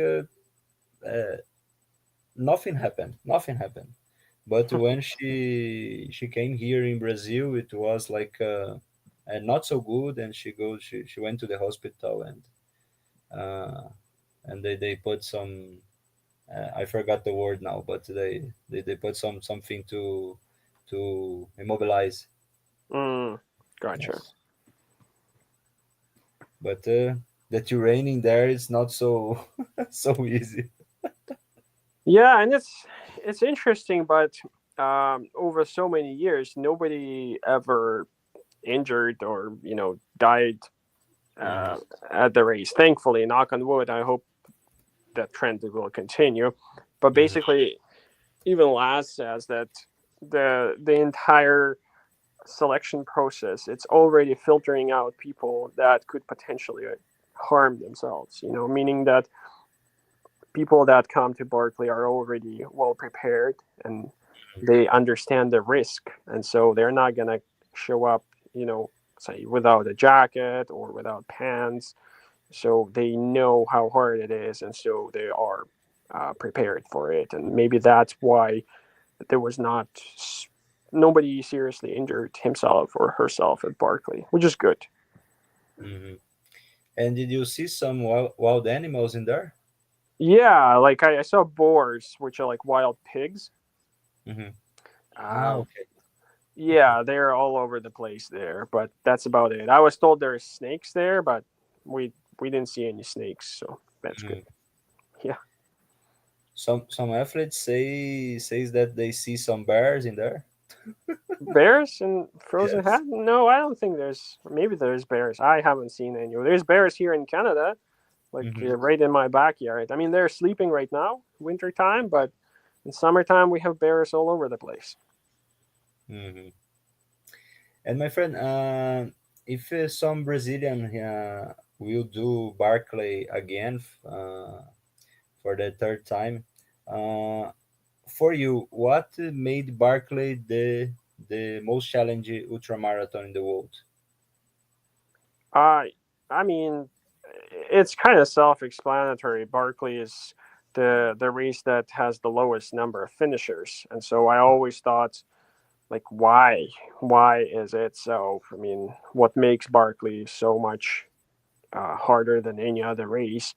nothing happened, nothing happened. But when she came here in Brazil, it was like not so good, and she went to the hospital, uh, and they put some I forgot the word now, but they put something to immobilize. Mm, gotcha. Yes, but the terrain there is not so so easy. Yeah, and it's interesting, but over so many years, nobody ever injured or died Hmm. uh, at the race. Thankfully, knock on wood. I hope that trend will continue. But Hmm. basically, even Laz says that the entire selection process, it's already filtering out people that could potentially harm themselves. Meaning that people that come to Berkeley are already well prepared and they understand the risk, and so they're not gonna show up, say without a jacket or without pants. So they know how hard it is, and so they are prepared for it. And maybe that's why there was not nobody seriously injured himself or herself at Berkeley, which is good. Hmm. And did you see some wild animals in there? Yeah, like I saw boars, which are like wild pigs. Hmm. Ah, Um, okay. Okay. yeah, they're all over the place there, but that's about it. I was told there's snakes there, but we we didn't see any snakes, so that's good. Mhm. Yeah, Some athletes says that they see some bears in there. bears and frozen Yes. hat? No, I don't think there's. Maybe there's bears. I haven't seen any. There's bears here in Canada, like Hmm. right in my backyard. I mean, they're sleeping right now, winter time, but in summertime we have bears all over the place. Hmm. And my friend, if some Brazilian will do Barclay again for the third time, uh, for you, what made Barclay the most challenging ultramarathon in the world? Uh, I mean, it's kind of self-explanatory. Barkley is the race that has the lowest number of finishers, and so I always thought, like, why is it so? I mean, what makes Barkley so much harder than any other race?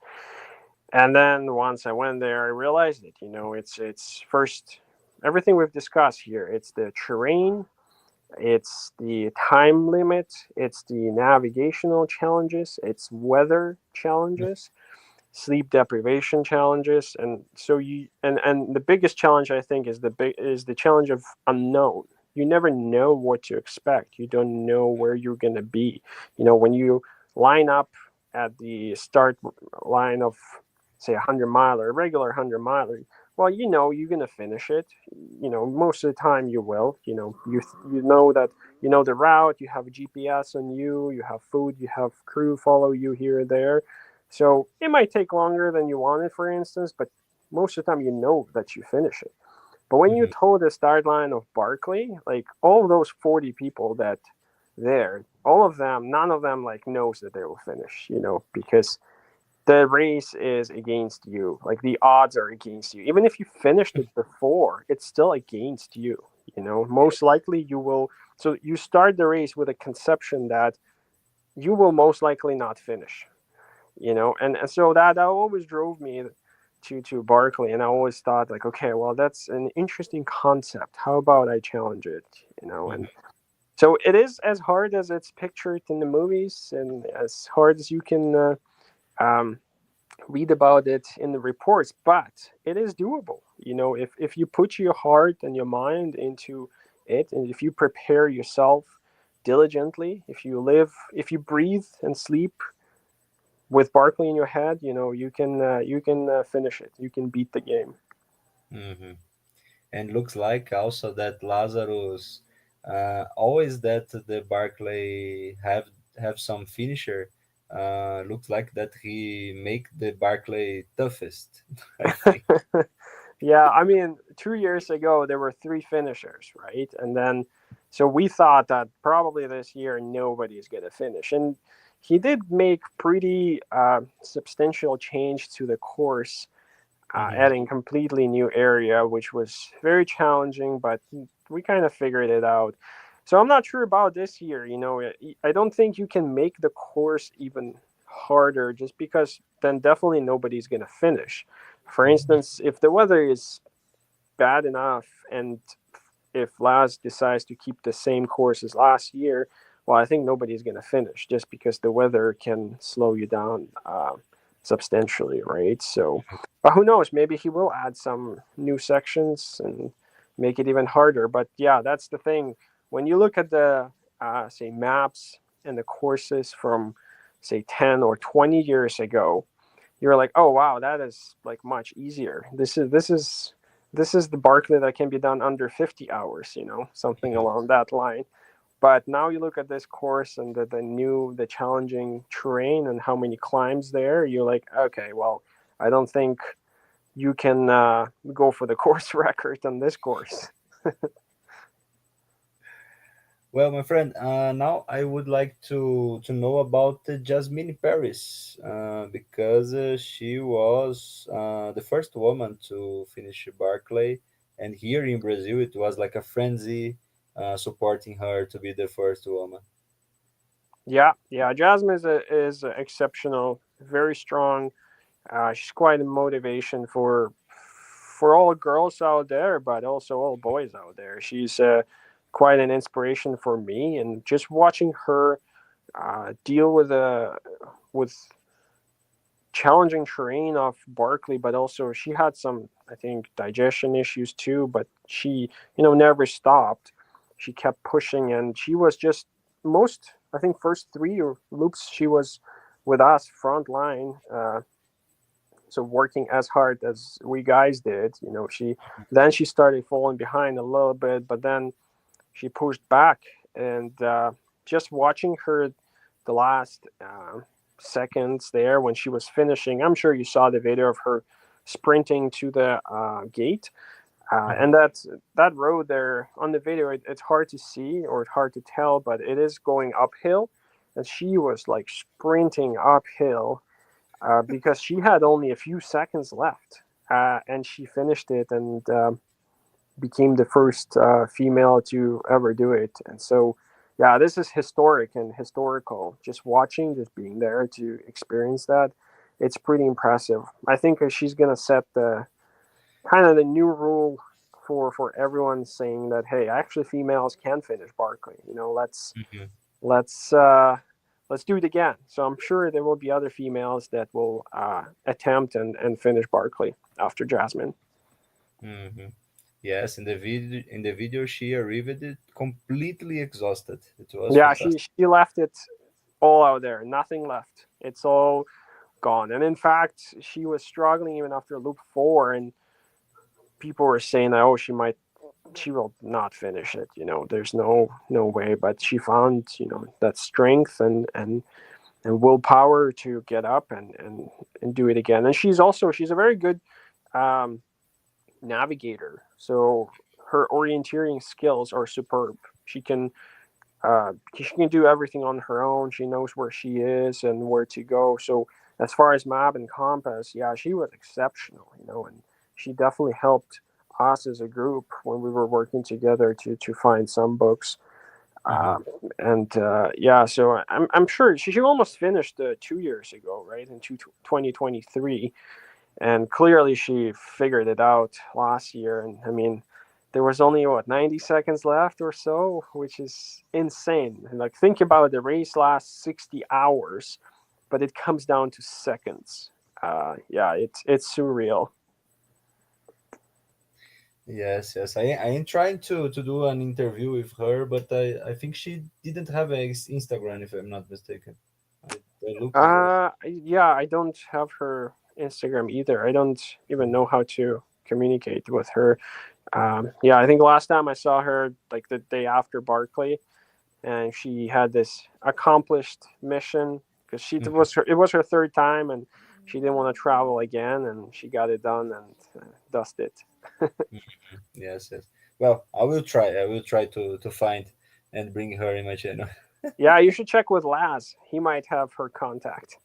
And then once I went there, I realized it. It's first everything we've discussed here. It's the terrain, it's the time limit, it's the navigational challenges, it's weather challenges, sleep deprivation challenges, and so and the biggest challenge I think is the challenge of unknown. You never know what to expect. You don't know where you're going to be. When you line up at the start line of, say, a 100 miler, a regular 100 miler, well, you're going to finish it. Most of the time you will. You know that you know the route, you have a GPS on you, you have food, you have crew follow you here and there. So it might take longer than you wanted, for instance, but most of the time you know that you finish it. But when you Hmm. told the start line of Barkley, like all of those 40 people that there, all of them, none of them like knows that they will finish, because the race is against you. Like the odds are against you. Even if you finished it before, it's still against you. Most likely you will. So you start the race with a conception that you will most likely not finish. And so that always drove me to Barkley, and I always thought like, okay, well, that's an interesting concept. How about I challenge it? And Hmm. so it is as hard as it's pictured in the movies, and as hard as you can um, read about it in the reports, but it is doable. If you put your heart and your mind into it, and if you prepare yourself diligently, if you breathe and sleep with Barkley in your head, you can finish it. You can beat the game. Hmm. And looks like also that Lazarus always that the Barclay have some finisher. looks like that he make the Barclay toughest, I think. Yeah, I mean, 2 years ago there were three finishers, right? And then, so we thought that probably this year nobody's going to finish. And he did make pretty substantial change to the course, Hmm. adding completely new area, which was very challenging, but we kind of figured it out. So I'm not sure about this year. I don't think you can make the course even harder just because then definitely nobody's going to finish. For instance, if the weather is bad enough and if Laz decides to keep the same course as last year, well, I think nobody's going to finish just because the weather can slow you down substantially, right? So, but who knows? Maybe he will add some new sections and make it even harder. But yeah, that's the thing. When you look at the say maps and the courses from say 10 or 20 years ago, you're like, oh wow, that is like much easier. This is the Barclay that can be done under 50 hours, something along that line. But now you look at this course and the challenging terrain and how many climbs there, you're like, okay, well, I don't think you can go for the course record on this course. Well, my friend, now I would like to know about Jasmine Paris, because she was the first woman to finish Barclay, and here in Brazil it was like a frenzy supporting her to be the first woman. Yeah. Jasmine is exceptional, very strong. She's quite a motivation for all girls out there, but also all boys out there. She's quite an inspiration for me, and just watching her deal with challenging terrain of Barkley, but also she had some, I think, digestion issues too. But she, never stopped. She kept pushing, and she was just I think, first three loops she was with us front line. So working as hard as we guys did, she started falling behind a little bit, but then she pushed back, and just watching her the last seconds there when she was finishing. I'm sure you saw the video of her sprinting to the gate, and that road there on the video. It's hard to see or it's hard to tell, but it is going uphill, and she was like sprinting uphill because she had only a few seconds left, and she finished it and became the first female to ever do it. And so, yeah, this is historic and historical. Just watching, just being there to experience that, it's pretty impressive. I think she's gonna set the kind of the new rule for everyone, saying that hey, actually females can finish Barkley. Mhm. Let's let's do it again. So I'm sure there will be other females that will attempt and finish Barkley after Jasmine. Hmm. Yes, in the video she arrived it completely exhausted. It was Yeah, she fantastic. she left it all out there, nothing left. It's all gone. And in fact, she was struggling even after loop four, and people were saying that she will not finish it. There's no way. But she found that strength and willpower to get up and do it again. And she's a very good um, navigator. So her orienteering skills are superb. She can do everything on her own. She knows where she is and where to go. So as far as map and compass, yeah, she was exceptional. And she definitely helped us as a group when we were working together to find some books. Hmm. Um, and yeah, so I'm sure she almost finished 2 years ago, right, in 2023, and clearly she figured it out last year. And I mean, there was only 90 seconds left or so, which is insane. And like, think about it, the race lasts 60 hours, but it comes down to seconds. Yeah, it's surreal. Yes, yes. I am trying to do an interview with her, but I think she didn't have a Instagram, if I'm not mistaken. I looked her. Yeah, I don't have her Instagram either. I don't even know how to communicate with her. Yeah, I think last time I saw her, like the day after Barkley, and she had this accomplished mission because it was her third time, and she didn't want to travel again, and she got it done and dusted. Yes, yes. Well, I will try. I will try to find and bring her in my channel. Yeah, you should check with Laz. He might have her contact.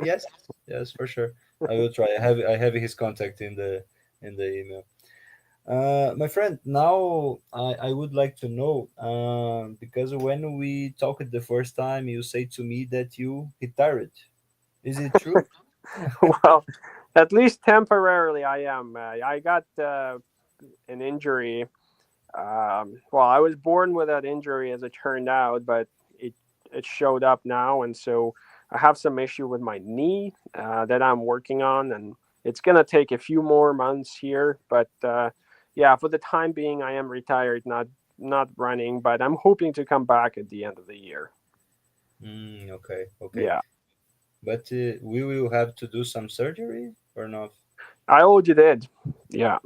Yes, yes, for sure. I will try. I have his contact in the email. My friend, now I would like to know, because when we talked the first time, you say to me that you retired. Is it true? Well, at least temporarily, I am. I got an injury. Well, I was born with that injury, as it turned out, but it showed up now, and so I have some issue with my knee that I'm working on, and it's gonna take a few more months here. But yeah, for the time being, I am retired, not running, but I'm hoping to come back at the end of the year. Okay, okay. Yeah, But we will have to do some surgery or not? I already did. Yeah,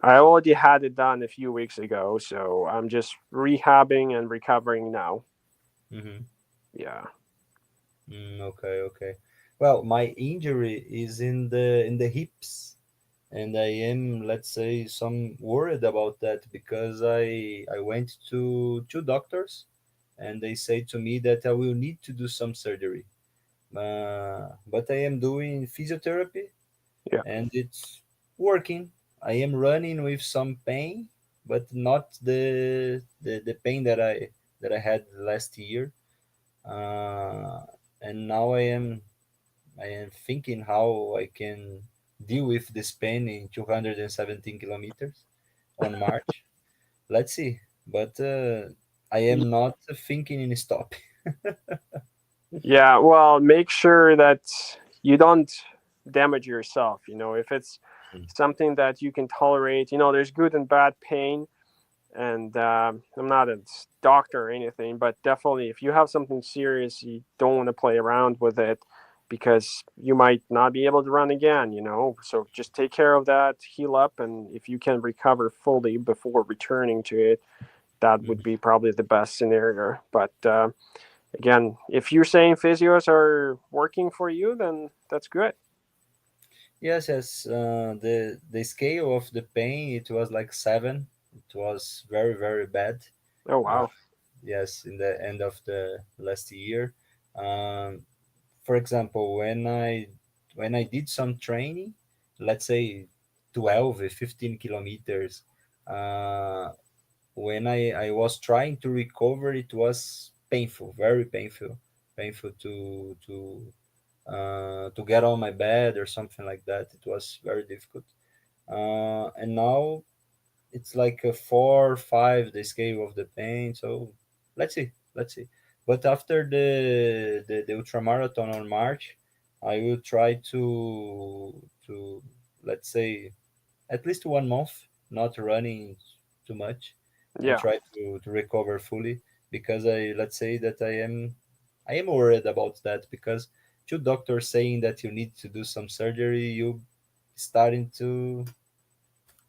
I already had it done a few weeks ago, so I'm just rehabbing and recovering now. Mm-hmm. Yeah. Okay, okay. Well, my injury is in the hips, and I am, let's say, some worried about that because I went to two doctors, and they say to me that I will need to do some surgery. But I am doing physiotherapy, Yeah. and it's working. I am running with some pain, but not the pain that I had last year. Uh, and now I am thinking how I can deal with this pain in 217 kilometers on March. Let's see. But I am not thinking in stop. Yeah, well, make sure that you don't damage yourself. If it's something that you can tolerate, there's good and bad pain. And I'm not a doctor or anything, but definitely if you have something serious, you don't want to play around with it because you might not be able to run again. So just take care of that, heal up, and if you can recover fully before returning to it, that would be probably the best scenario. But again, if you're saying physios are working for you, then that's good. Yes, yes. The scale of the pain, it was like 7. It was very, very bad. Oh, Uh, wow. yes, in the end of the last year. Um, for example, when I did some training, let's say 12 15 kilometers, uh, when I was trying to recover, it was painful, very painful to get on my bed or something like that. It was very difficult. And now it's like a 4 5 the scale of the pain. So let's see. But after the ultramarathon on March, I will try to let's say at least 1 month not running too much, and Yeah. try to recover fully, because let's say that I am worried about that, because two doctors saying that you need to do some surgery, you starting to,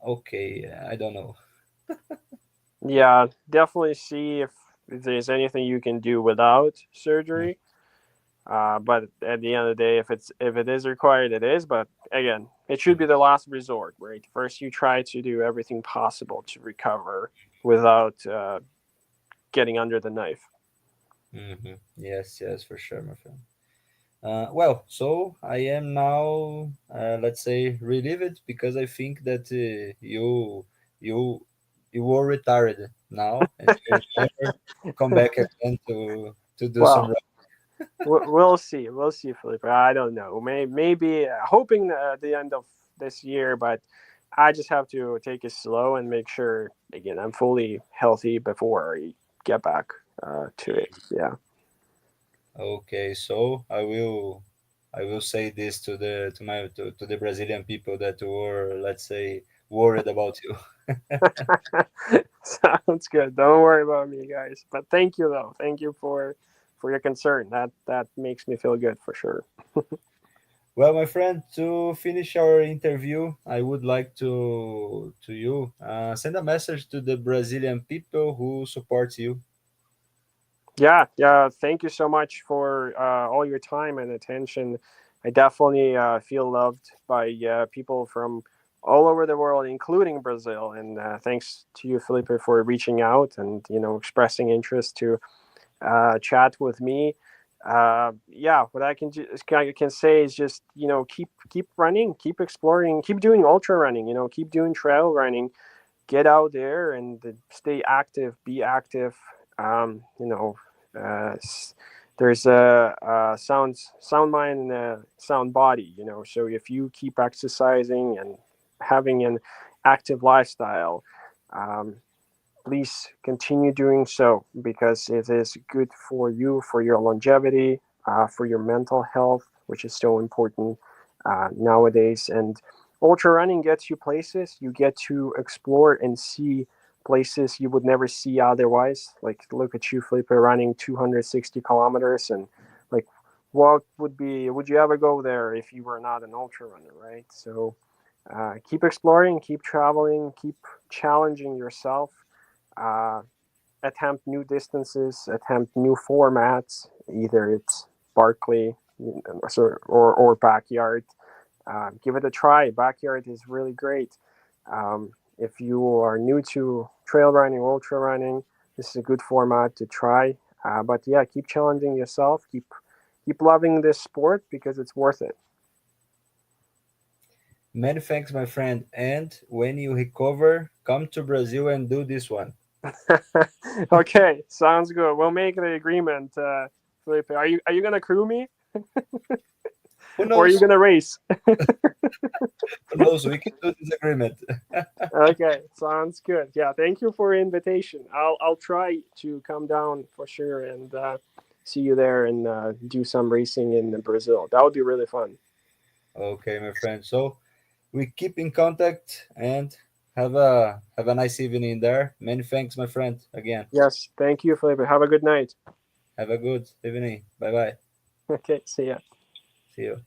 okay, I don't know. Yeah, definitely see if there's anything you can do without surgery. But at the end of the day, if it is required, it is. But again, it should be the last resort, right? First, you try to do everything possible to recover without getting under the knife. Yes, yes, for sure, my friend. Well, so I am now, let's say, relieved, because I think that you you were retired now, and you never come back again to do some Well, running. we'll see. We'll see, Felipe. I don't know. Maybe hoping the end of this year, but I just have to take it slow and make sure again I'm fully healthy before I get back to it. Yeah. Okay, so I will say this to the Brazilian people that were, let's say, worried about you. Sounds good. Don't worry about me, guys. But thank you, though. Thank you for your concern. That makes me feel good for sure. Well, my friend, to finish our interview, I would like to you send a message to the Brazilian people who support you. Yeah. Thank you so much for all your time and attention. I definitely feel loved by people from all over the world, including Brazil. And thanks to you, Felipe, for reaching out and expressing interest to chat with me. Yeah, what I can say is just keep running, keep exploring, keep doing ultra running. Keep doing trail running. Get out there and stay active, be active. Um, you know, uh, there's a sound mind and a sound body. So if you keep exercising and having an active lifestyle, um, please continue doing so because it is good for you, for your longevity, for your mental health, which is so important nowadays. And ultra running gets you places. You get to explore and see places you would never see otherwise. Like, look at you, Felipe, running 260 kilometers. And, like, would you ever go there if you were not an ultra runner, right? So keep exploring, keep traveling, keep challenging yourself, uh, attempt new distances, attempt new formats. Either it's Barkley, or backyard. Give it a try. Backyard is really great. If you are new to trail running, ultra running, this is a good format to try. But yeah, keep challenging yourself. Keep loving this sport because it's worth it. Many thanks, my friend. And when you recover, come to Brazil and do this one. Okay, sounds good. We'll make the agreement, Felipe. Are you gonna crew me, Who or are you knows? gonna race? Who knows? We can do this agreement. Okay, sounds good. Yeah, thank you for your invitation. I'll try to come down for sure and see you there and do some racing in Brazil. That would be really fun. Okay, my friend. So we keep in contact and have a nice evening there. Many thanks, my friend. Again, Yes, thank you, Felipe. Have a good night. have a good evening. Bye bye. Okay, see ya. See you.